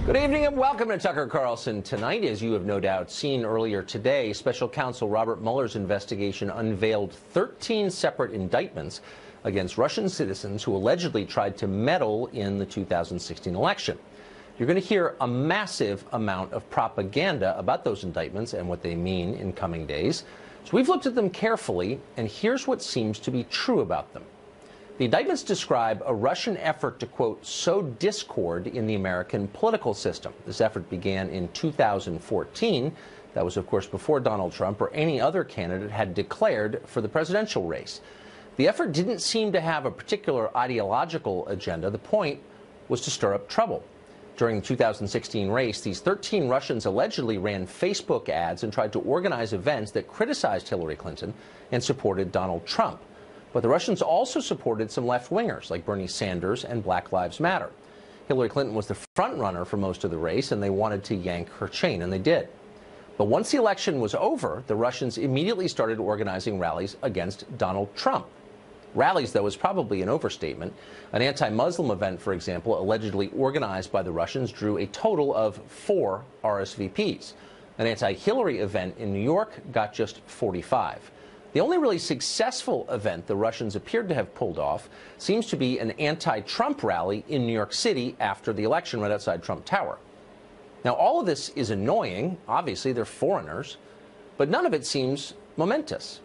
Good evening and welcome to Tucker Carlson Tonight. As you have no doubt seen earlier today, Special Counsel Robert Mueller's investigation unveiled 13 separate indictments against Russian citizens who allegedly tried to meddle in the 2016 election. You're going to hear a massive amount of propaganda about those indictments and what they mean in coming days. So we've looked at them carefully, and here's what seems to be true about them. The indictments describe a Russian effort to, quote, sow discord in the American political system. This effort began in 2014. That was, of course, before Donald Trump or any other candidate had declared for the presidential race. The effort didn't seem to have a particular ideological agenda. The point was to stir up trouble. During the 2016 race, these 13 Russians allegedly ran Facebook ads and tried to organize events that criticized Hillary Clinton and supported Donald Trump. But the Russians also supported some left-wingers like Bernie Sanders and Black Lives Matter. Hillary Clinton was the front-runner for most of the race, and they wanted to yank her chain, and they did. But once the election was over, the Russians immediately started organizing rallies against Donald Trump. Rallies, though, is probably an overstatement. An anti-Muslim event, for example, allegedly organized by the Russians, drew a total of 4 RSVPs. An anti-Hillary event in New York got just 45. The only really successful event the Russians appeared to have pulled off seems to be an anti-Trump rally in New York City after the election right outside Trump Tower. Now, all of this is annoying. Obviously, they're foreigners, but none of it seems momentous.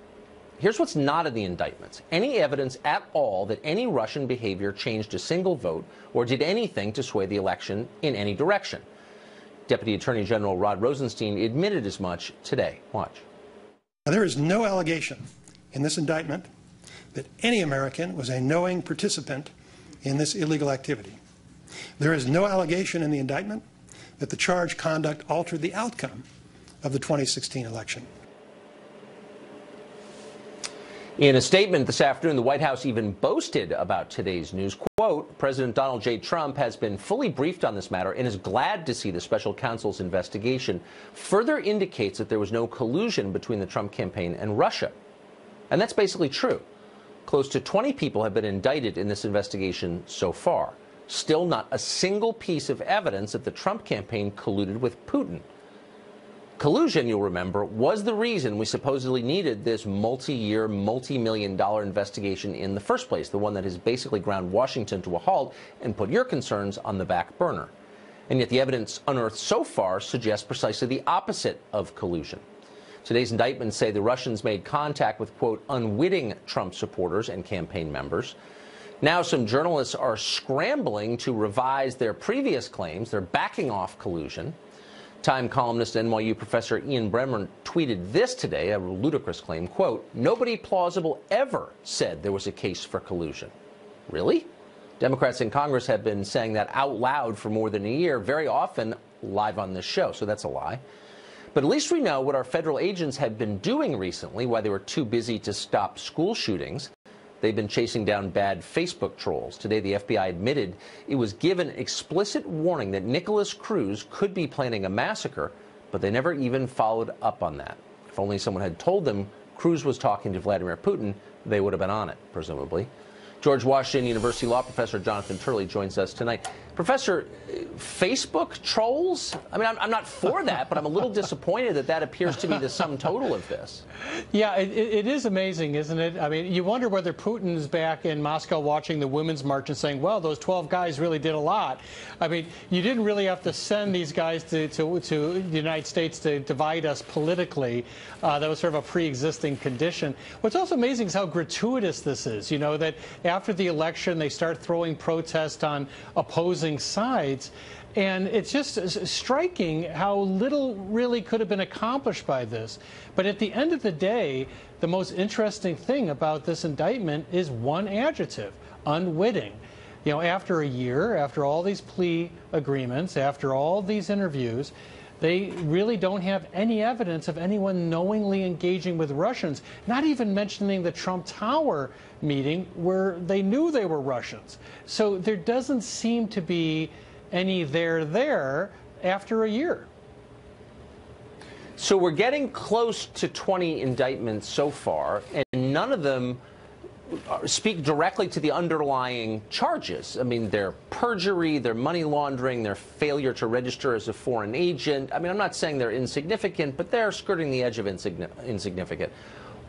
Here's what's not in the indictments: any evidence at all that any Russian behavior changed a single vote or did anything to sway the election in any direction. Deputy Attorney General Rod Rosenstein admitted as much today. Watch. There is no allegation in this indictment that any American was a knowing participant in this illegal activity. There is no allegation in the indictment that the charged conduct altered the outcome of the 2016 election. In a statement this afternoon, the White House even boasted about today's news. Quote, President Donald J. Trump has been fully briefed on this matter and is glad to see the special counsel's investigation further indicates that there was no collusion between the Trump campaign and Russia. And that's basically true. Close to 20 people have been indicted in this investigation so far. Still not a single piece of evidence that the Trump campaign colluded with Putin. Collusion, you'll remember, was the reason we supposedly needed this multi-year, multi-million-dollar investigation in the first place, the one that has basically ground Washington to a halt and put your concerns on the back burner. And yet the evidence unearthed so far suggests precisely the opposite of collusion. Today's indictments say the Russians made contact with, quote, unwitting Trump supporters and campaign members. Now some journalists are scrambling to revise their previous claims. They're backing off collusion. Time columnist and NYU professor Ian Bremmer tweeted this today, a ludicrous claim, quote, nobody plausible ever said there was a case for collusion. Really? Democrats in Congress have been saying that out loud for more than a year, very often live on this show, so that's a lie. But at least we know what our federal agents have been doing recently, why they were too busy to stop school shootings. They've been chasing down bad Facebook trolls. Today, the FBI admitted it was given explicit warning that Nicholas Cruz could be planning a massacre, but they never even followed up on that. If only someone had told them Cruz was talking to Vladimir Putin, they would have been on it, presumably. George Washington University law professor Jonathan Turley joins us tonight. Professor, Facebook trolls? I mean, I'm not for that, but I'm a little disappointed that that appears to be the sum total of this. Yeah, it is amazing, isn't it? I mean, you wonder whether Putin is back in Moscow watching the Women's March and saying, well, those 12 guys really did a lot. I mean, you didn't really have to send these guys to the United States to divide us politically. That was sort of a pre-existing condition. What's also amazing is how gratuitous this is. You know, that after the election, they start throwing protests on opposing sides. And it's just striking how little really could have been accomplished by this. But at the end of the day, the most interesting thing about this indictment is one adjective: unwitting. You know, after a year, after all these plea agreements, after all these interviews, they really don't have any evidence of anyone knowingly engaging with Russians, not even mentioning the Trump Tower meeting where they knew they were Russians. So there doesn't seem to be any there after a year. So we're getting close to 20 indictments so far, and none of them speak directly to the underlying charges. I mean, their perjury, their money laundering, their failure to register as a foreign agent. I mean, I'm not saying they're insignificant, but they're skirting the edge of insignificant.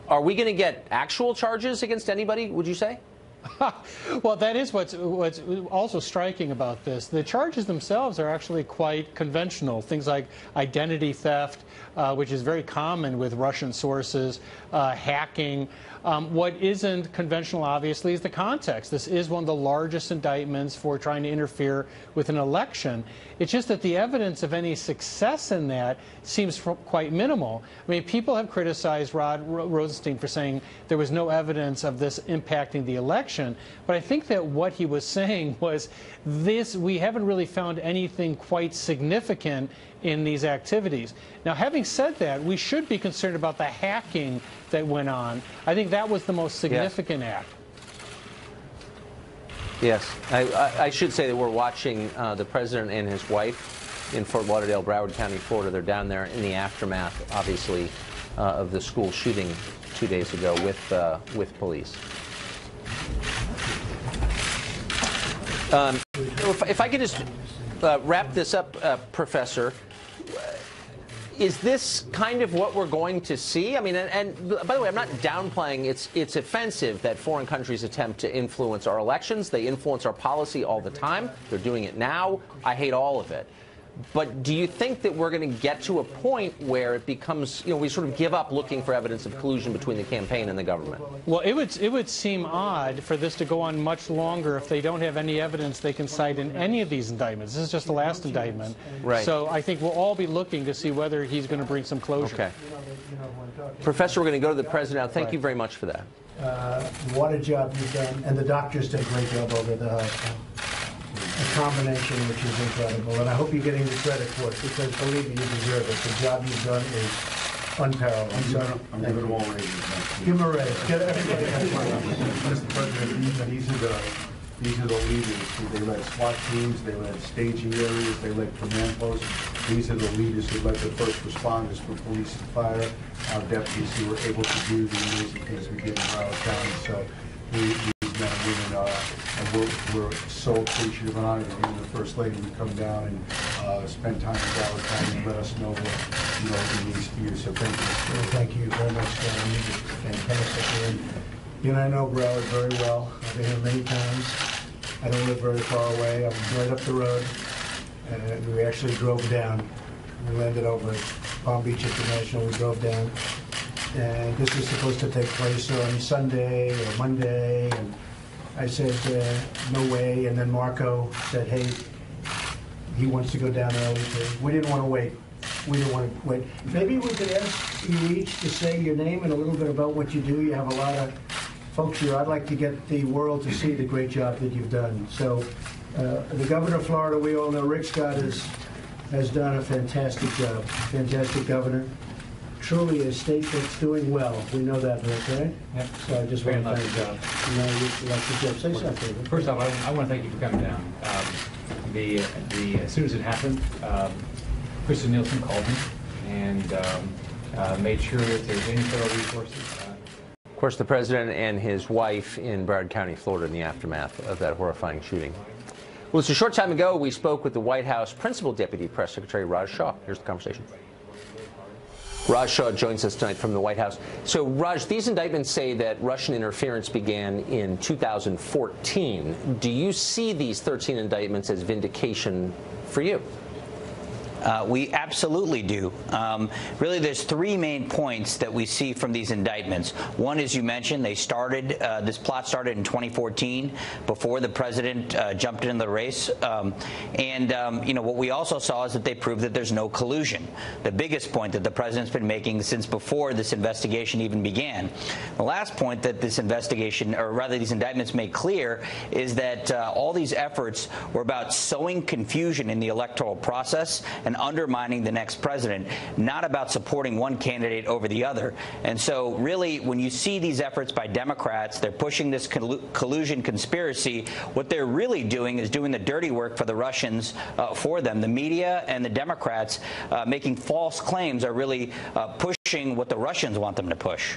Are we going to get actual charges against anybody, would you say? Well, that is what's also striking about this. The charges themselves are actually quite conventional. Things like identity theft, which is very common with Russian sources, hacking. What isn't conventional, obviously, is the context. This is one of the largest indictments for trying to interfere with an election. It's just that the evidence of any success in that seems quite minimal. I mean, people have criticized Rod Rosenstein for saying there was no evidence of this impacting the election, but I think that what he was saying was this: we haven't really found anything quite significant in these activities. Now, having said that, we should be concerned about the hacking that went on. I think that was the most significant act. Yes. I should say that we're watching the president and his wife in Fort Lauderdale, Broward County, Florida. They're down there in the aftermath, obviously, of the school shooting 2 days ago with police. If I could just wrap this up, Professor, is this kind of what we're going to see? I mean, and by the way, I'm not downplaying. It's offensive that foreign countries attempt to influence our elections. They influence our policy all the time. They're doing it now. I hate all of it. But do you think that we're going to get to a point where it becomes, we sort of give up looking for evidence of collusion between the campaign and the government? Well, it would seem odd for this to go on much longer if they don't have any evidence they can cite in any of these indictments. This is just the last indictment. Right. So I think we'll all be looking to see whether he's going to bring some closure. Okay. Professor, we're going to go to the president now. Thank you very much for that. What a job you've done. And the doctors did a great job over the a combination which is incredible, and I hope you're getting the credit for it, because believe me, you deserve it. The job you've done is unparalleled. I'm giving them all raises. Give them a raise. Get everybody. Mr. President, these are the leaders. They led SWAT teams, they led staging areas, they led command posts. These are the leaders who led the first responders for police and fire, our deputies who were able to do the amazing things we did in Broward County. So these men and women we're so appreciative and honored that you and the First Lady would come down and spend time in Broward County and let us know what in these years. So thank you. Well, thank you very much, Stan. You did fantastic. And I know Broward very well. I've been here many times. I don't live very far away. I'm right up the road. We actually drove down. We landed over at Palm Beach International. We drove down. And this was supposed to take place on Sunday or Monday. And I said, no way. And then Marco said, hey, he wants to go down early. We didn't want to wait. We didn't want to wait. Maybe we could ask you each to say your name and a little bit about what you do. You have a lot of folks here. I'd like to get the world to see the great job that you've done. So the governor of Florida, we all know, Rick Scott has done a fantastic job. Fantastic governor. Truly a state that's doing well. We know that, right? Yep. So I just want to thank job. you'd like to say something. First off, I want to thank you for coming down. As soon as it happened, Kristen Nielsen called me and made sure that there's any federal resources. Of course, the president and his wife in Broward County, Florida, in the aftermath of that horrifying shooting. Well, it's a short time ago we spoke with the White House Principal Deputy Press Secretary Raj Shah. Here's the conversation. Raj Shah joins us tonight from the White House. So, Raj, these indictments say that Russian interference began in 2014. Do you see these 13 indictments as vindication for you? We absolutely do. Really, there's three main points that we see from these indictments. One, as you mentioned, this plot started in 2014, before the president jumped into the race. What we also saw is that they proved that there's no collusion. The biggest point that the president's been making since before this investigation even began. The last point that this investigation, or rather these indictments, make clear is that all these efforts were about sowing confusion in the electoral process and undermining the next president, not about supporting one candidate over the other. And so really, when you see these efforts by Democrats, they're pushing this collusion conspiracy. What they're really doing is doing the dirty work for the Russians for them. The media and the Democrats making false claims are really pushing what the Russians want them to push.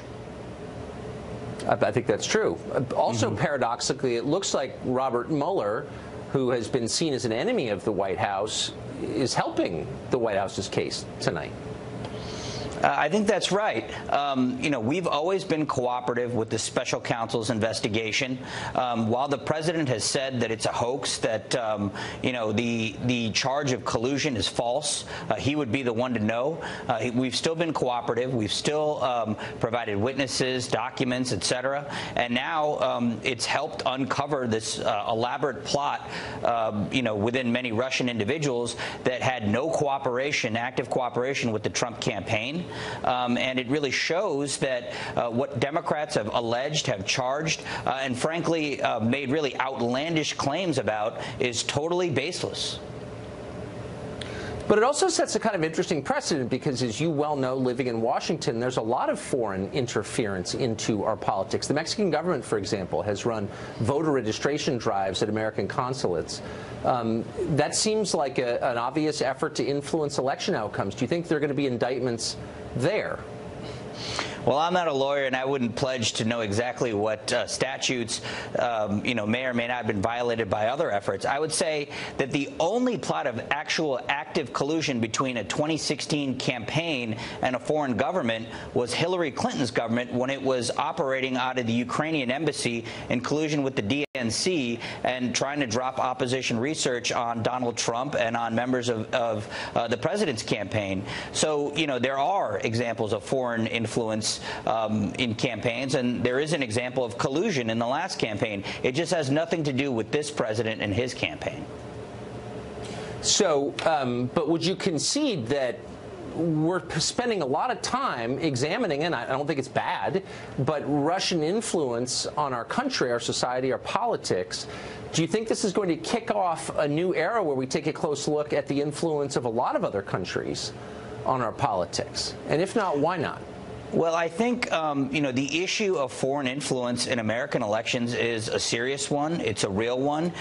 I think that's true. Also, paradoxically, it looks like Robert Mueller, who has been seen as an enemy of the White House, is helping the White House's case tonight. I think that's right. We've always been cooperative with the special counsel's investigation. While the president has said that it's a hoax, that the charge of collusion is false, he would be the one to know. We've still been cooperative. We've still provided witnesses, documents, etc. And now it's helped uncover this elaborate plot, within many Russian individuals that had no cooperation, active cooperation with the Trump campaign. And it really shows that what Democrats have alleged, have charged, and frankly made really outlandish claims about is totally baseless. But it also sets a kind of interesting precedent because, as you well know, living in Washington, there's a lot of foreign interference into our politics. The Mexican government, for example, has run voter registration drives at American consulates. That seems like an obvious effort to influence election outcomes. Do you think there are going to be indictments there? Well, I'm not a lawyer, and I wouldn't pledge to know exactly what statutes, may or may not have been violated by other efforts. I would say that the only plot of actual active collusion between a 2016 campaign and a foreign government was Hillary Clinton's government when it was operating out of the Ukrainian embassy in collusion with the DNC and trying to drop opposition research on Donald Trump and on members of the president's campaign. So, there are examples of foreign influence in campaigns, and there is an example of collusion in the last campaign. It just has nothing to do with this president and his campaign. So, but would you concede that we're spending a lot of time examining, and I don't think it's bad, but Russian influence on our country, our society, our politics? Do you think this is going to kick off a new era where we take a close look at the influence of a lot of other countries on our politics? And if not, why not? Well, I think, the issue of foreign influence in American elections is a serious one. It's a real one.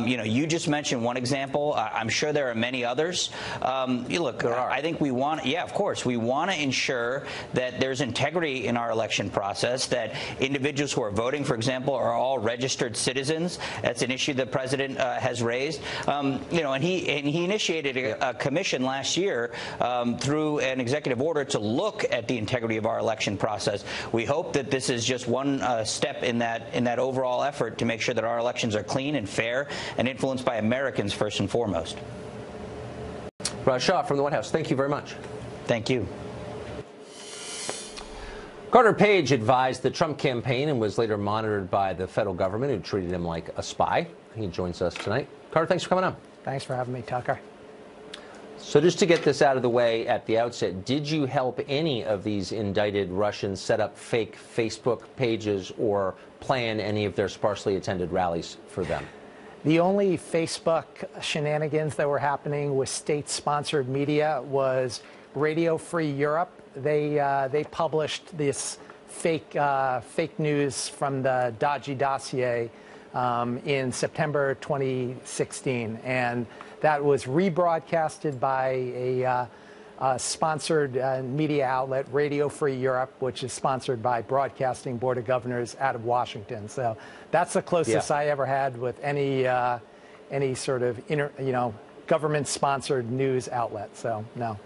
You just mentioned one example. I'm sure there are many others. Look, I think we want, of course, we want to ensure that there's integrity in our election process, that individuals who are voting, for example, are all registered citizens. That's an issue the president has raised. And he initiated a commission last year through an executive order to look at the integrity of our election process. We hope that this is just one step in that overall effort to make sure that our elections are clean and fair and influenced by Americans first and foremost. Raj Shah from the White House, thank you very much. Thank you. Carter Page advised the Trump campaign and was later monitored by the federal government, who treated him like a spy. He joins us tonight. Carter, thanks for coming on. Thanks for having me, Tucker. So just to get this out of the way at the outset, did you help any of these indicted Russians set up fake Facebook pages or plan any of their sparsely attended rallies for them? The only Facebook shenanigans that were happening with state-sponsored media was Radio Free Europe. They published this fake news from the Dodgy dossier in September 2016, and that was rebroadcasted by a sponsored media outlet, Radio Free Europe, which is sponsored by Broadcasting Board of Governors out of Washington. So that's the closest I ever had with any sort of government-sponsored news outlet. So no.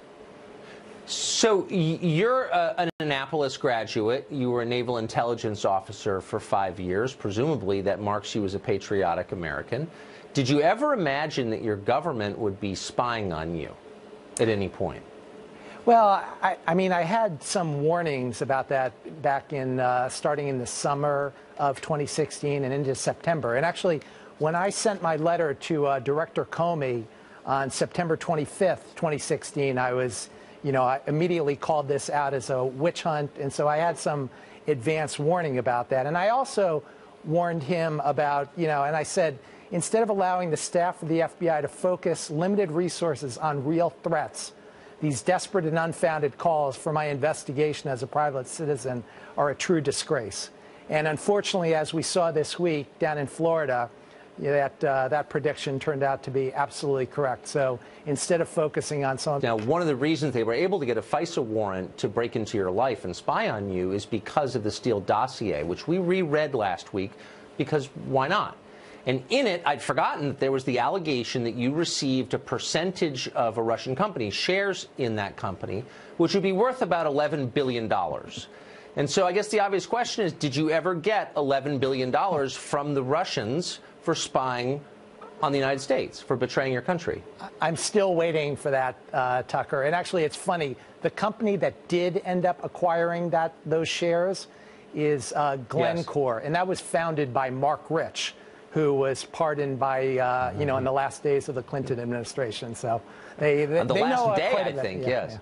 So you're an Annapolis graduate. You were a naval intelligence officer for 5 years. Presumably that marks you as a patriotic American. Did you ever imagine that your government would be spying on you at any point? Well, I mean, I had some warnings about that back in starting in the summer of 2016 and into September. And actually, when I sent my letter to Director Comey on September 25th, 2016, I immediately called this out as a witch hunt. And so I had some advance warning about that. And I also warned him about, and I said, instead of allowing the staff of the FBI to focus limited resources on real threats, these desperate and unfounded calls for my investigation as a private citizen are a true disgrace. And unfortunately, as we saw this week down in Florida, that prediction turned out to be absolutely correct. So instead of focusing on some... Now, one of the reasons they were able to get a FISA warrant to break into your life and spy on you is because of the Steele dossier, which we reread last week, because why not? And in it, I'd forgotten that there was the allegation that you received a percentage of a Russian company, shares in that company, which would be worth about $11 billion. And so I guess the obvious question is, did you ever get $11 billion from the Russians for spying on the United States, for betraying your country? I'm still waiting for that, Tucker. And actually, it's funny. The company that did end up acquiring those shares is Glencore. Yes. And that was founded by Mark Rich, who was pardoned by, in the last days of the Clinton administration. So they on the they last know day, quite a I bit. think, Yeah, yes. yeah.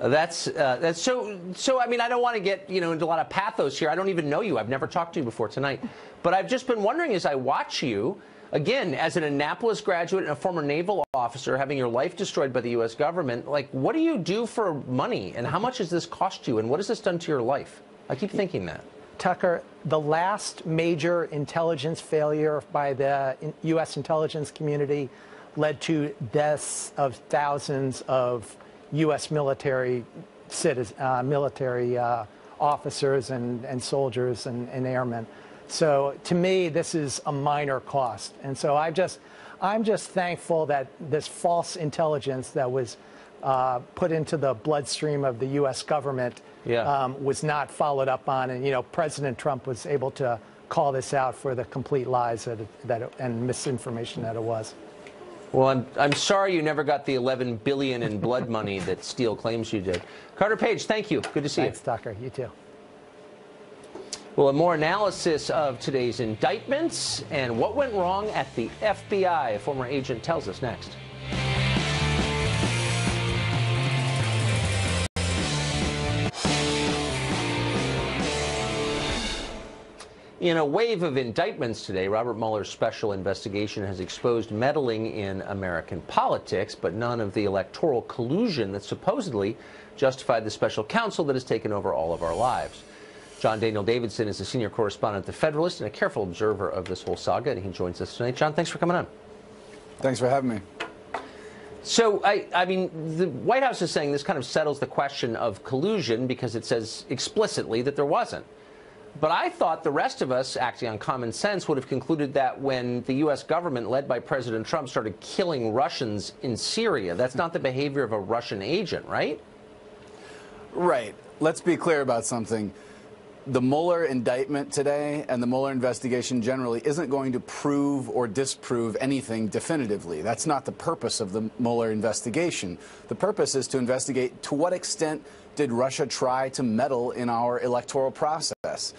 That's so. I mean, I don't want to get into a lot of pathos here. I don't even know you. I've never talked to you before tonight, but I've just been wondering as I watch you again as an Annapolis graduate and a former naval officer, having your life destroyed by the U.S. government. Like, what do you do for money, and how much has this cost you, and what has this done to your life? I keep thinking that. Tucker, the last major intelligence failure by the U.S. intelligence community led to deaths of thousands of U.S. military officers and soldiers and airmen. So to me, this is a minor cost. And so I'm just thankful that this false intelligence that was put into the bloodstream of the U.S. government was not followed up on. And, President Trump was able to call this out for the complete lies and misinformation that it was. Well, I'm sorry you never got the $11 billion in blood money that Steele claims you did. Carter Page, thank you. Good to see you. Thanks, Tucker. You too. Well, more analysis of today's indictments and what went wrong at the FBI. A former agent tells us next. In a wave of indictments today, Robert Mueller's special investigation has exposed meddling in American politics, but none of the electoral collusion that supposedly justified the special counsel that has taken over all of our lives. John Daniel Davidson is a senior correspondent at The Federalist and a careful observer of this whole saga, and he joins us tonight. John, thanks for coming on. Thanks for having me. So, I mean, the White House is saying this kind of settles the question of collusion because it says explicitly that there wasn't. But I thought the rest of us, acting on common sense, would have concluded that when the U.S. government, led by President Trump, started killing Russians in Syria, that's not the behavior of a Russian agent, right? Right. Let's be clear about something. The Mueller indictment today and the Mueller investigation generally isn't going to prove or disprove anything definitively. That's not the purpose of the Mueller investigation. The purpose is to investigate to what extent did Russia try to meddle in our electoral process.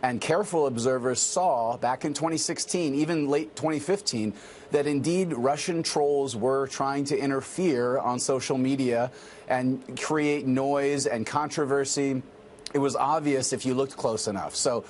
And careful observers saw back in 2016, even late 2015, that indeed Russian trolls were trying to interfere on social media and create noise and controversy. It was obvious if you looked close enough. So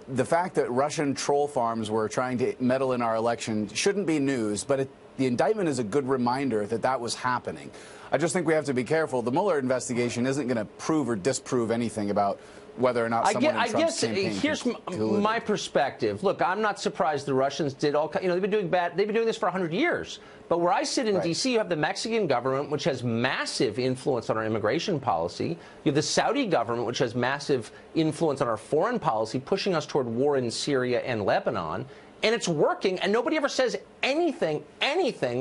the fact that Russian troll farms were trying to meddle in our election shouldn't be news, but the indictment is a good reminder that that was happening. I just think we have to be careful. The Mueller investigation isn't going to prove or disprove anything about whether or not someone in Trump's campaign here's my perspective. Look, I'm not surprised the Russians did all. They've been doing bad. They've been doing this for 100 years. But where I sit in D.C., you have the Mexican government, which has massive influence on our immigration policy. You have the Saudi government, which has massive influence on our foreign policy, pushing us toward war in Syria and Lebanon. And it's working, and nobody ever says anything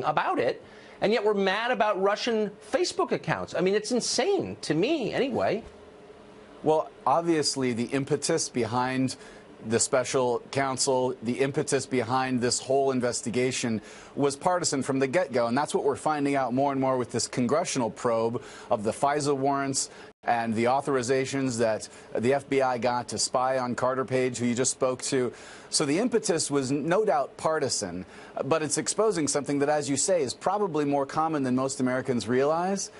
about it. And yet we're mad about Russian Facebook accounts. I mean, it's insane to me, anyway. Well, obviously, the impetus behind the special counsel, the impetus behind this whole investigation was partisan from the get-go. And that's what we're finding out more and more with this congressional probe of the FISA warrants and the authorizations that the FBI got to spy on Carter Page, who you just spoke to. So the impetus was no doubt partisan, but it's exposing something that, as you say, is probably more common than most Americans realize.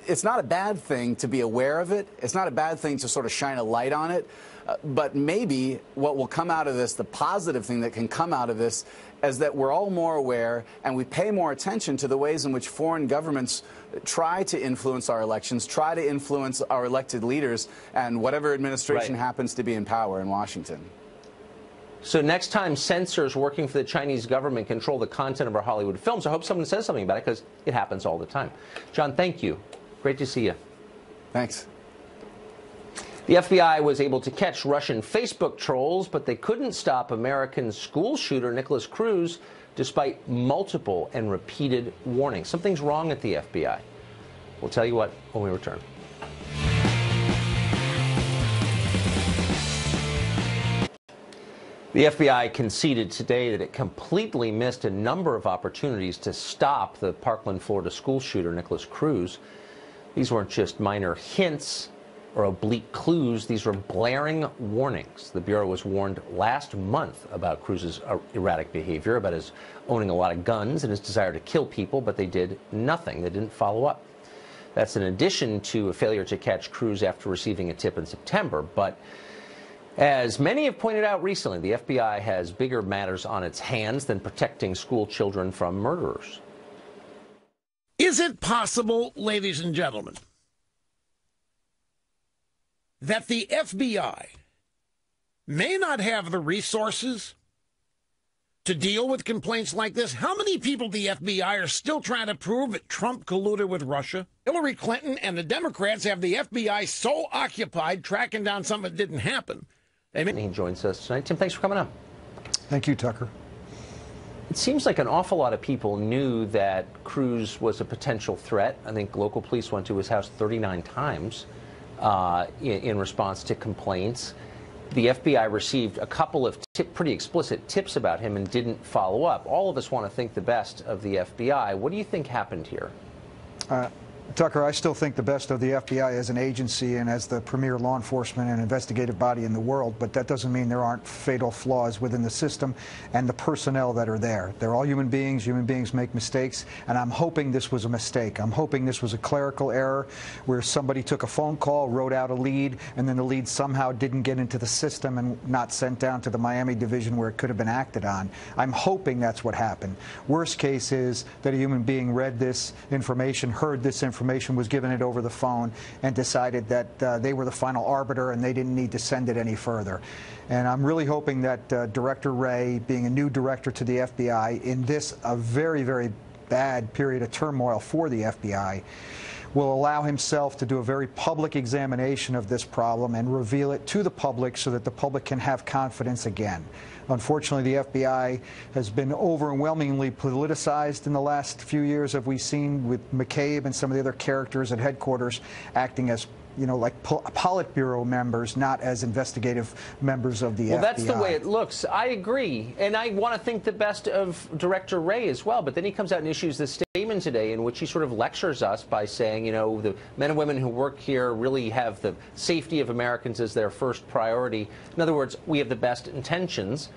It's not a bad thing to be aware of it. It's not a bad thing to sort of shine a light on it. But maybe what will come out of this, the positive thing that can come out of this, is that we're all more aware and we pay more attention to the ways in which foreign governments try to influence our elections, try to influence our elected leaders and whatever administration happens to be in power in Washington. So next time censors working for the Chinese government control the content of our Hollywood films, I hope someone says something about it, because it happens all the time. John, thank you. Great to see you. Thanks. The FBI was able to catch Russian Facebook trolls, but they couldn't stop American school shooter Nicholas Cruz despite multiple and repeated warnings. Something's wrong at the FBI. We'll tell you what when we return. The FBI conceded today that it completely missed a number of opportunities to stop the Parkland, Florida school shooter Nicholas Cruz. These weren't just minor hints or oblique clues. These were blaring warnings. The Bureau was warned last month about Cruz's erratic behavior, about his owning a lot of guns and his desire to kill people, but they did nothing. They didn't follow up. That's in addition to a failure to catch Cruz after receiving a tip in September. But as many have pointed out recently, the FBI has bigger matters on its hands than protecting school children from murderers. Is it possible, ladies and gentlemen, that the FBI may not have the resources to deal with complaints like this? How many people at the FBI are still trying to prove that Trump colluded with Russia? Hillary Clinton and the Democrats have the FBI so occupied tracking down something that didn't happen. He joins us tonight. Tim, thanks for coming on. Thank you, Tucker. It seems like an awful lot of people knew that Cruz was a potential threat. I think local police went to his house 39 times in response to complaints. The FBI received a couple of pretty explicit tips about him and didn't follow up. All of us want to think the best of the FBI. What do you think happened here? Tucker, I still think the best of the FBI as an agency and as the premier law enforcement and investigative body in the world, but that doesn't mean there aren't fatal flaws within the system and the personnel that are there. They're all human beings make mistakes, and I'm hoping this was a mistake. I'm hoping this was a clerical error where somebody took a phone call, wrote out a lead, and then the lead somehow didn't get into the system and not sent down to the Miami division where it could have been acted on. I'm hoping that's what happened. Worst case is that a human being read this information, heard this information, was given it over the phone, and decided that they were the final arbiter and they didn't need to send it any further. And I'm really hoping that Director Wray, being a new director to the FBI in this a very, very bad period of turmoil for the FBI, will allow himself to do a very public examination of this problem and reveal it to the public so that the public can have confidence again. Unfortunately, the FBI has been overwhelmingly politicized in the last few years, as we've seen with McCabe and some of the other characters at headquarters acting as, you know, like Politburo members, not as investigative members of the FBI. Well, that's the way it looks. I agree. And I want to think the best of Director Wray as well. But then he comes out and issues this statement today in which he sort of lectures us by saying, you know, the men and women who work here really have the safety of Americans as their first priority. In other words, we have the best intentions.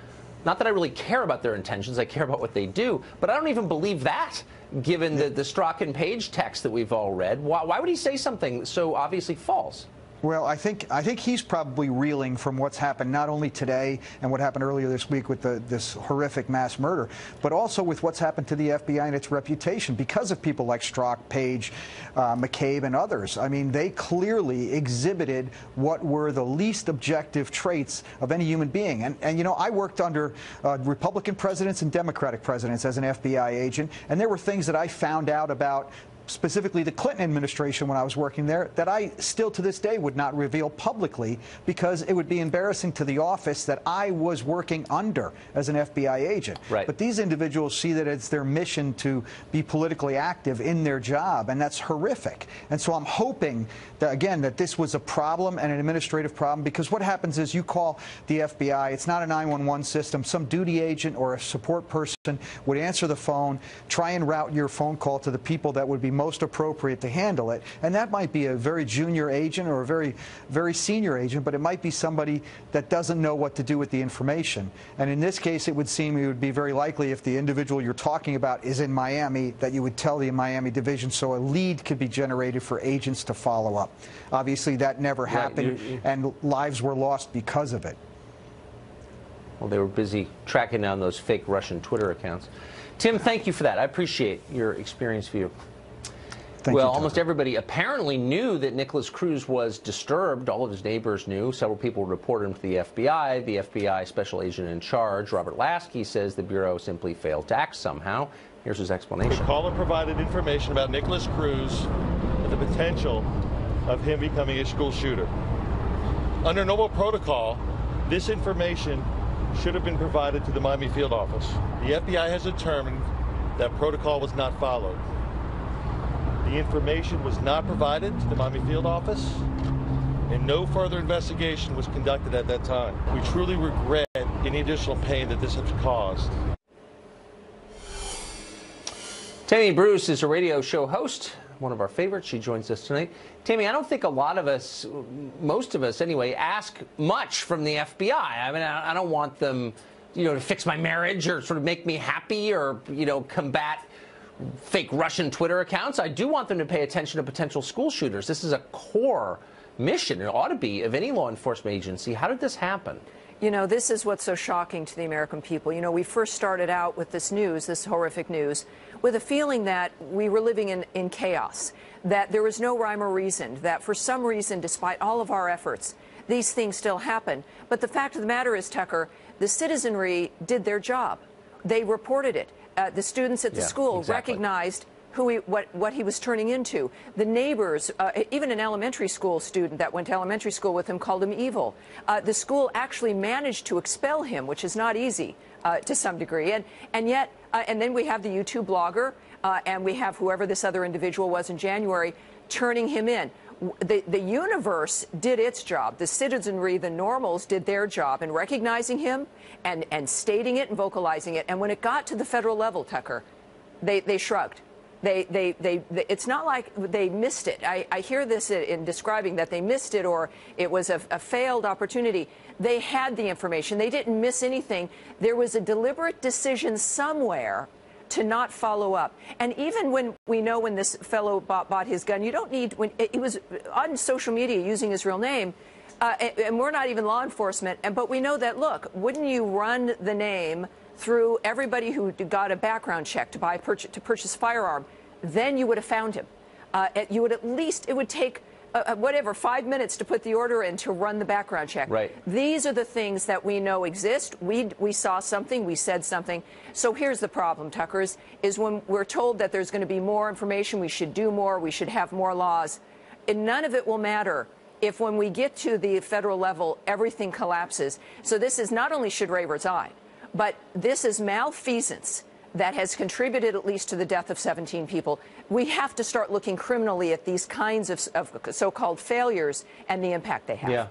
Not that I really care about their intentions. I care about what they do. But I don't even believe that, given the Strzok and Page text that we've all read. Why would he say something so obviously false? Well, I think he's probably reeling from what's happened not only today and what happened earlier this week with this horrific mass murder, but also with what's happened to the FBI and its reputation because of people like Strzok, Page, McCabe, and others. I mean, they clearly exhibited what were the least objective traits of any human being. And you know, I worked under Republican presidents and Democratic presidents as an FBI agent, and there were things that I found out about specifically the Clinton administration when I was working there, that I still to this day would not reveal publicly because it would be embarrassing to the office that I was working under as an FBI agent. Right. But these individuals see that it's their mission to be politically active in their job, and that's horrific. And so I'm hoping that, again, that this was a problem and an administrative problem, because what happens is you call the FBI, it's not a 911 system, some duty agent or a support person would answer the phone, try and route your phone call to the people that would be most appropriate to handle it, and that might be a very junior agent or a very, very senior agent, but it might be somebody that doesn't know what to do with the information. And in this case, it would seem it would be very likely, if the individual you're talking about is in Miami, that you would tell the Miami division so a lead could be generated for agents to follow up. Obviously, that never happened, and lives were lost because of it. Well, they were busy tracking down those fake Russian Twitter accounts. Tim, thank you for that. I appreciate your experience view. Thank you, Tucker. Almost everybody apparently knew that Nicholas Cruz was disturbed. All of his neighbors knew. Several people reported him to the FBI. The FBI special agent in charge, Robert Lasky, says the Bureau simply failed to act somehow. Here's his explanation. The caller provided information about Nicholas Cruz and the potential of him becoming a school shooter. Under normal protocol, this information should have been provided to the Miami field office. The FBI has determined that protocol was not followed. The information was not provided to the Miami field office, and no further investigation was conducted at that time. We truly regret any additional pain that this has caused. Tammy Bruce is a radio show host, one of our favorites. She joins us tonight. Tammy, I don't think a lot of us, most of us anyway, ask much from the FBI. I mean, I don't want them, to fix my marriage or sort of make me happy or, combat fake Russian Twitter accounts. I do want them to pay attention to potential school shooters. This is a core mission. It ought to be of any law enforcement agency. How did this happen? This is what's so shocking to the American people. We first started out with this news, this horrific news, with a feeling that we were living in chaos, that there was no rhyme or reason, that for some reason, despite all of our efforts, these things still happen. But the fact of the matter is, Tucker, the citizenry did their job. They reported it. The students at the school recognized what he was turning into. The neighbors, even an elementary school student that went to elementary school with him, called him evil. The school actually managed to expel him, which is not easy to some degree. And yet, and then we have the YouTube blogger, and we have whoever this other individual was in January, turning him in. The universe did its job. The citizenry, the normals, did their job in recognizing him and stating it and vocalizing it. And when it got to the federal level, Tucker, they shrugged. It's not like they missed it. I hear this in describing that they missed it or it was a failed opportunity. They had the information. They didn't miss anything. There was a deliberate decision somewhere to not follow up. And even when we know when this fellow bought his gun, you don't need, when he was on social media using his real name, and we're not even law enforcement, but we know that, look, wouldn't you run the name through everybody who got a background check to purchase firearm, then you would have found him. You would at least, it would take whatever, 5 minutes to put the order in to run the background check. Right. These are the things that we know exist. We saw something, we said something. So here's the problem, Tucker, is when we're told that there's going to be more information, we should do more, we should have more laws, and none of it will matter if when we get to the federal level, everything collapses. So this is not only should Ray resign, but this is malfeasance that has contributed at least to the death of 17 people. We have to start looking criminally at these kinds of so-called failures and the impact they have. Yeah.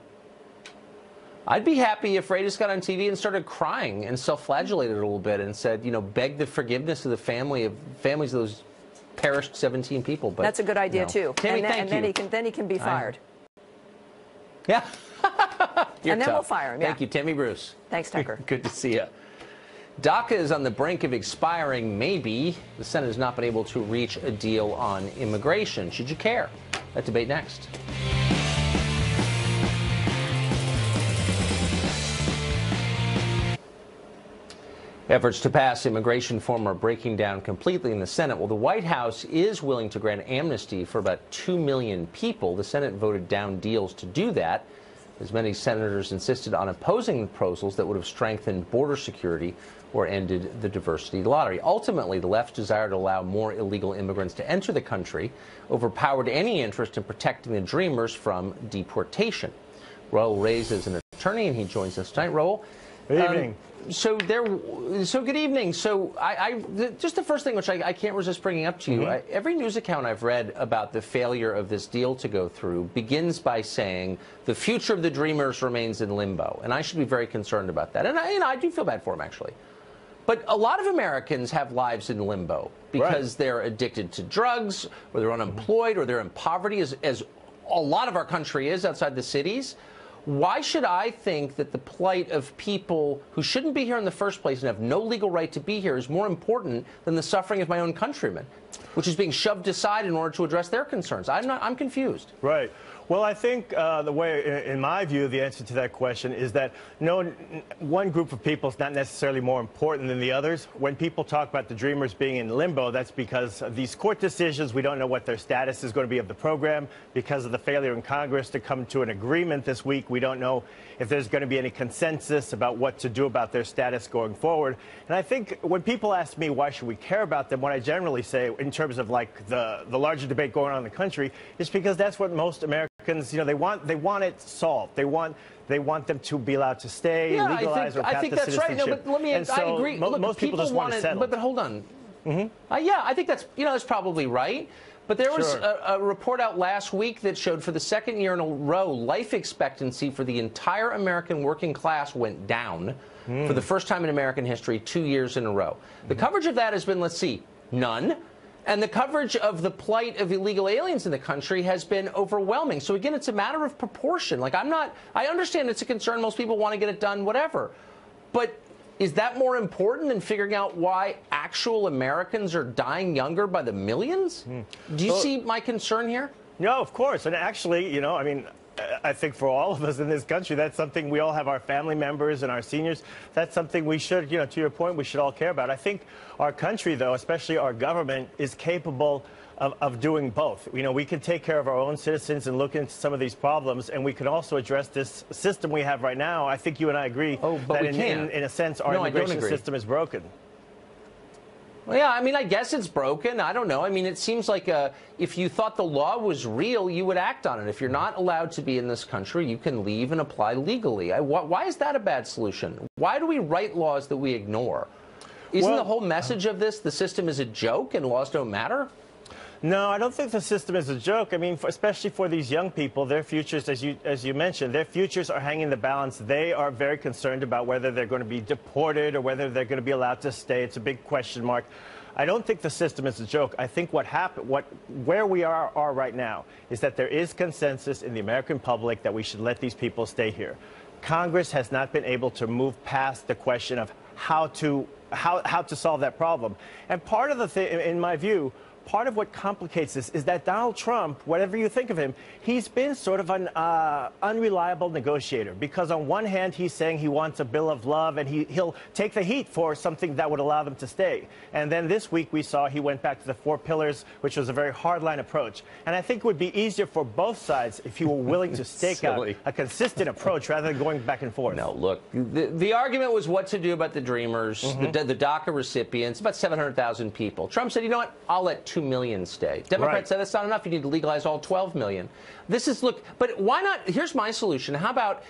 I'd be happy if Ray just got on TV and started crying and self-flagellated a little bit and said, beg the forgiveness of the families of those perished 17 people. But that's a good idea too. Tammy, and then he can be fired. Yeah. And then we'll fire him. Thank you, Tammy Bruce. Thanks, Tucker. Good to see you. DACA is on the brink of expiring, maybe. The Senate has not been able to reach a deal on immigration. Should you care? That debate next. Efforts to pass immigration reform are breaking down completely in the Senate. Well, the White House is willing to grant amnesty for about 2 million people. The Senate voted down deals to do that, as many senators insisted on opposing proposals that would have strengthened border security or ended the diversity lottery. Ultimately, the left's desire to allow more illegal immigrants to enter the country overpowered any interest in protecting the Dreamers from deportation. Raul Reyes is an attorney, and he joins us tonight. Raul. Good evening. So good evening. So just the first thing, which I can't resist bringing up to you, every news account I've read about the failure of this deal to go through begins by saying the future of the Dreamers remains in limbo, and I should be very concerned about that. And I do feel bad for them, actually. But a lot of Americans have lives in limbo because they're addicted to drugs, or they're unemployed, or they're in poverty, as a lot of our country is outside the cities. Why should I think that the plight of people who shouldn't be here in the first place and have no legal right to be here is more important than the suffering of my own countrymen, which is being shoved aside in order to address their concerns? I'm confused. Right. Well, I think the way, in my view, the answer to that question is that one group of people is not necessarily more important than the others. When people talk about the Dreamers being in limbo, that's because of these court decisions. We don't know what their status is going to be of the program. Because of the failure in Congress to come to an agreement this week, we don't know if there's going to be any consensus about what to do about their status going forward. And I think when people ask me why should we care about them, what I generally say in terms of like the larger debate going on in the country is because that's what most Americans, they want it solved. They want them to be allowed to stay, legalize, or path I think to that's right. citizenship. No, but I agree. Look, most people just want to settle. But hold on. Yeah, I think that's probably right. But there was a report out last week that showed for the second year in a row, life expectancy for the entire American working class went down for the first time in American history 2 years in a row. The coverage of that has been, let's see, none. And the coverage of the plight of illegal aliens in the country has been overwhelming. So again, it's a matter of proportion. Like I understand it's a concern. Most people want to get it done, whatever. But is that more important than figuring out why actual Americans are dying younger by the millions? Do you see my concern here? No, of course. And actually, I mean, I think for all of us in this country, that's something we all have our family members and our seniors. That's something we should, to your point, we should all care about. I think our country, though, especially our government, is capable of doing both. We can take care of our own citizens and look into some of these problems, and we can also address this system we have right now. I think you and I agree that in a sense our immigration system is broken. Well, yeah, I mean, I guess it's broken. I don't know. I mean, it seems like if you thought the law was real, you would act on it. If you're not allowed to be in this country, you can leave and apply legally. Why is that a bad solution? Why do we write laws that we ignore? Isn't the whole message of this the system is a joke and laws don't matter? No, I don't think the system is a joke. I mean, especially for these young people, their futures, as you mentioned, their futures are hanging in the balance. They are very concerned about whether they're going to be deported or whether they're going to be allowed to stay. It's a big question mark. I don't think the system is a joke. I think where we are right now is that there is consensus in the American public that we should let these people stay here. Congress has not been able to move past the question of how to solve that problem. And part of the thing, in my view, part of what complicates this is that Donald Trump, whatever you think of him, he's been sort of an unreliable negotiator. Because on one hand, he's saying he wants a bill of love, and he'll take the heat for something that would allow them to stay. And then this week we saw he went back to the 4 pillars, which was a very hardline approach. And I think it would be easier for both sides if he were willing to stake out a consistent approach rather than going back and forth. No, look, the argument was what to do about the Dreamers, the DACA recipients, about 700,000 people. Trump said, you know what, I'll let 2 million stay. Democrats said that's not enough. You need to legalize all 12 million. This is, look, but why not? Here's my solution. How about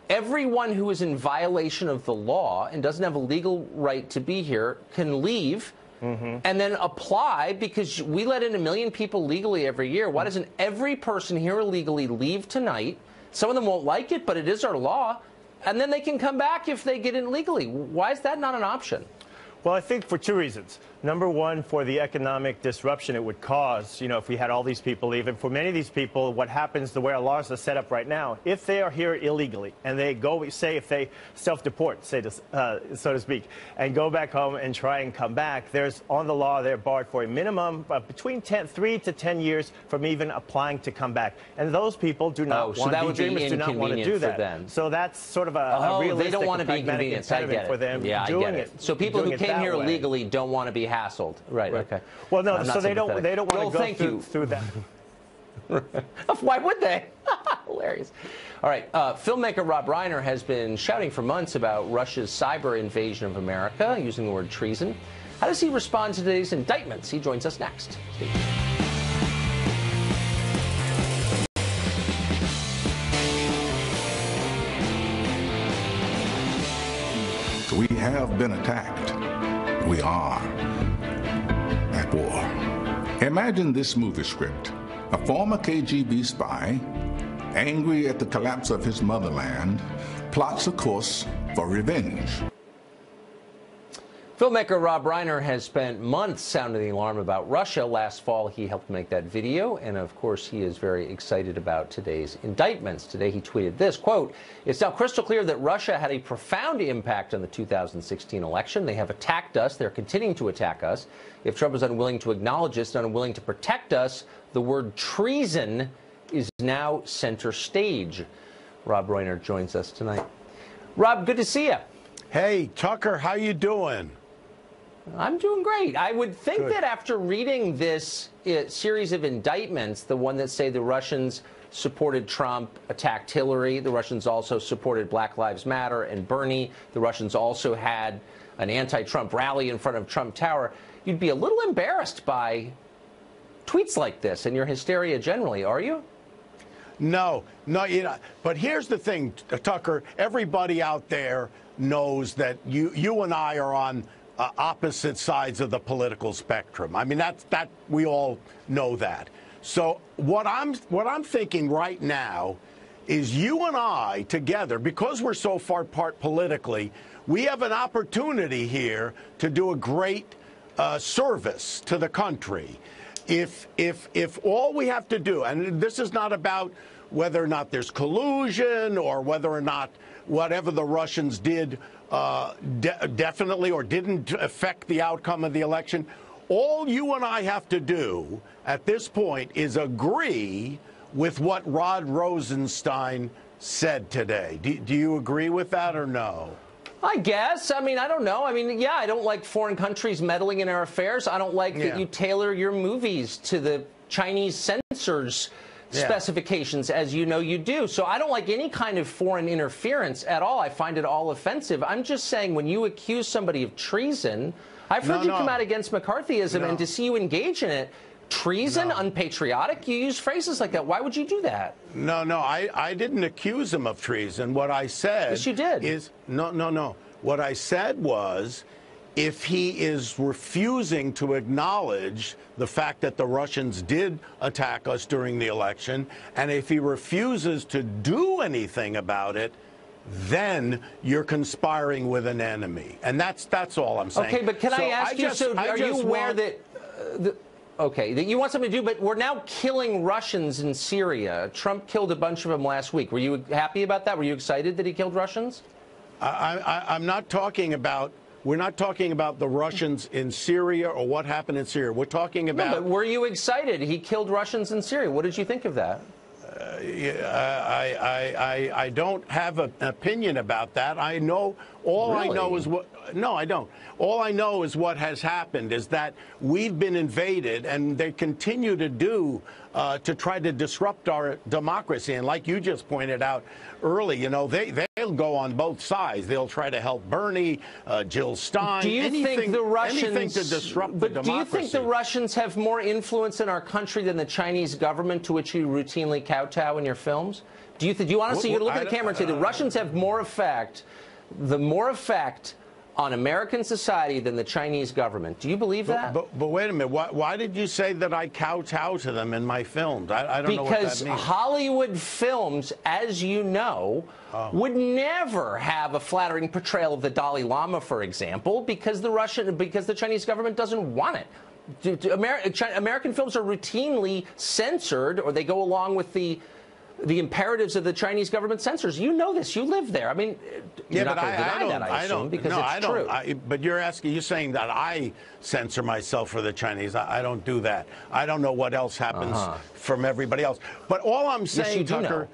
everyone who is in violation of the law and doesn't have a legal right to be here can leave and then apply, because we let in 1 million people legally every year. Why doesn't every person here illegally leave tonight? Some of them won't like it, but it is our law. And then they can come back if they get in legally. Why is that not an option? Well, I think for 2 reasons. Number one, for the economic disruption it would cause, if we had all these people leave. And for many of these people, what happens, the way our laws are set up right now, if they are here illegally and they go, say, if they self-deport, so to speak, and go back home and try and come back, there's on the law they're barred for a minimum of between 3 to 10 years from even applying to come back. And those people do not want to be Dreamers, do not want to do that. Them. So that's sort of a realistic, they don't want to be pragmatic impediment for them doing it. So people who came here illegally don't want to be hassled. Right. Okay. Well, no. So they don't want to go through that. Why would they? Hilarious. All right. Filmmaker Rob Reiner has been shouting for months about Russia's cyber invasion of America, using the word treason. How does he respond to today's indictments? He joins us next. Steve. We have been attacked. We are at war. Imagine this movie script. A former KGB spy, angry at the collapse of his motherland, plots a course for revenge. Filmmaker Rob Reiner has spent months sounding the alarm about Russia. Last fall, he helped make that video, and of course, he is very excited about today's indictments. Today, he tweeted this, quote, "It's now crystal clear that Russia had a profound impact on the 2016 election. They have attacked us. They're continuing to attack us. If Trump is unwilling to acknowledge this and unwilling to protect us, the word treason is now center stage. Rob Reuner joins us tonight. Rob, good to see you. Hey, Tucker, how you doing? I'm doing great. I would think Good. that after reading this series of indictments, the one that say the Russians supported Trump, attacked Hillary, the Russians also supported Black Lives Matter and Bernie, the Russians also had an anti-Trump rally in front of Trump Tower, you'd be a little embarrassed by tweets like this and your hysteria generally, are you? No, you know, but here's the thing, Tucker. Everybody out there knows that you and I are on opposite sides of the political spectrum. I mean, that we all know that. So what I'm thinking right now is you and I together, because we're so far apart politically, we have an opportunity here to do a great service to the country. If all we have to do, and this is not about whether or not there's collusion or whether or not whatever the Russians did definitely or didn't affect the outcome of the election, all you and I have to do at this point is agree with what Rod Rosenstein said today. Do you agree with that or no? I guess. I mean, I don't know. I mean, yeah, I don't like foreign countries meddling in our affairs. I don't like that you tailor your movies to the Chinese censors' specifications, as you know you do. So I don't like any kind of foreign interference at all. I find it all offensive. I'm just saying when you accuse somebody of treason, I've heard you come out against McCarthyism, and to see you engage in it, treason, unpatriotic, you use phrases like that. Why would you do that? No, I didn't accuse him of treason. What I said yes, you did. Is no. What I said was, if he is refusing to acknowledge the fact that the Russians did attack us during the election, and if he refuses to do anything about it, then you're conspiring with an enemy. And that's all I'm saying. Okay, but can I ask you, are you aware that that you want something to do, but we're now killing Russians in Syria. Trump killed a bunch of them last week. Were you happy about that? Were you excited that he killed Russians? I'm not talking about, we're not talking about the Russians in Syria or what happened in Syria. We're talking about... No, but were you excited? He killed Russians in Syria. What did you think of that? I don't have an opinion about that. I know, I know is what... No, I don't. All I know is what has happened is that we've been invaded, and they continue to do to try to disrupt our democracy. And like you just pointed out early, you know, they'll go on both sides. They'll try to help Bernie, Jill Stein. Do you think the Russians? Anything to disrupt the democracy. Do you think the Russians have more influence in our country than the Chinese government, to which you routinely kowtow in your films? Do you honestly, you look at the camera and say the Russians have more effect, on American society than the Chinese government? Do you believe that? But wait a minute. Why did you say that I kowtow to them in my films? I don't know what that means. Because Hollywood films, as you know, would never have a flattering portrayal of the Dalai Lama, for example, because the Chinese government doesn't want it. American films are routinely censored, or they go along with the imperatives of the Chinese government censors. You know this. You live there. I mean, you're not going to deny that, I assume, because it's true. But you're saying that I censor myself for the Chinese. I don't do that. I don't know what else happens from everybody else. But all I'm saying, Tucker,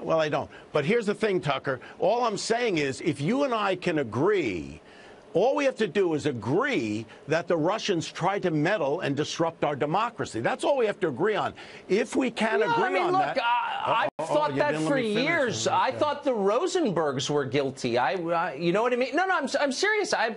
well, I don't. But here's the thing, Tucker. All I'm saying is, if you and I can agree, all we have to do is agree that the Russians tried to meddle and disrupt our democracy. That's all we have to agree on. If we can't agree on that... I've thought that for years. I thought the Rosenbergs were guilty. You know what I mean? No, I'm serious. I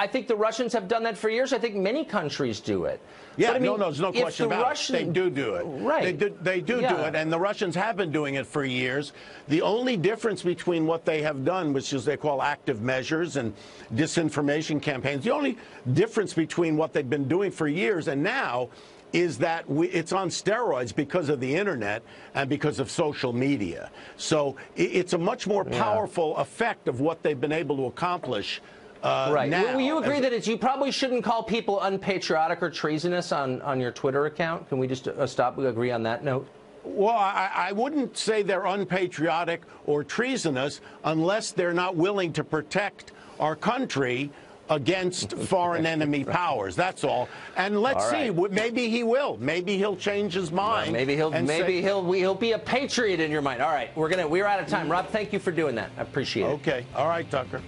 think the Russians have done that for years. I think many countries do it. Yeah, but, I mean, there's no question about it. They do it. Right. They do it, and the Russians have been doing it for years. The only difference between what they have done, which is they call active measures and disinformation campaigns, the only difference between what they've been doing for years and now is that it's on steroids because of the internet and because of social media. So it's a much more powerful effect of what they've been able to accomplish. Right. Now, will you agree that you probably shouldn't call people unpatriotic or treasonous on your Twitter account? Can we just agree on that note? Well, I wouldn't say they're unpatriotic or treasonous unless they're not willing to protect our country against foreign enemy powers. That's all. And let's see. Maybe he will. Maybe he'll change his mind. Maybe he'll be a patriot in your mind. All right, we're out of time. Rob, thank you for doing that. I appreciate it. Okay. All right, Tucker.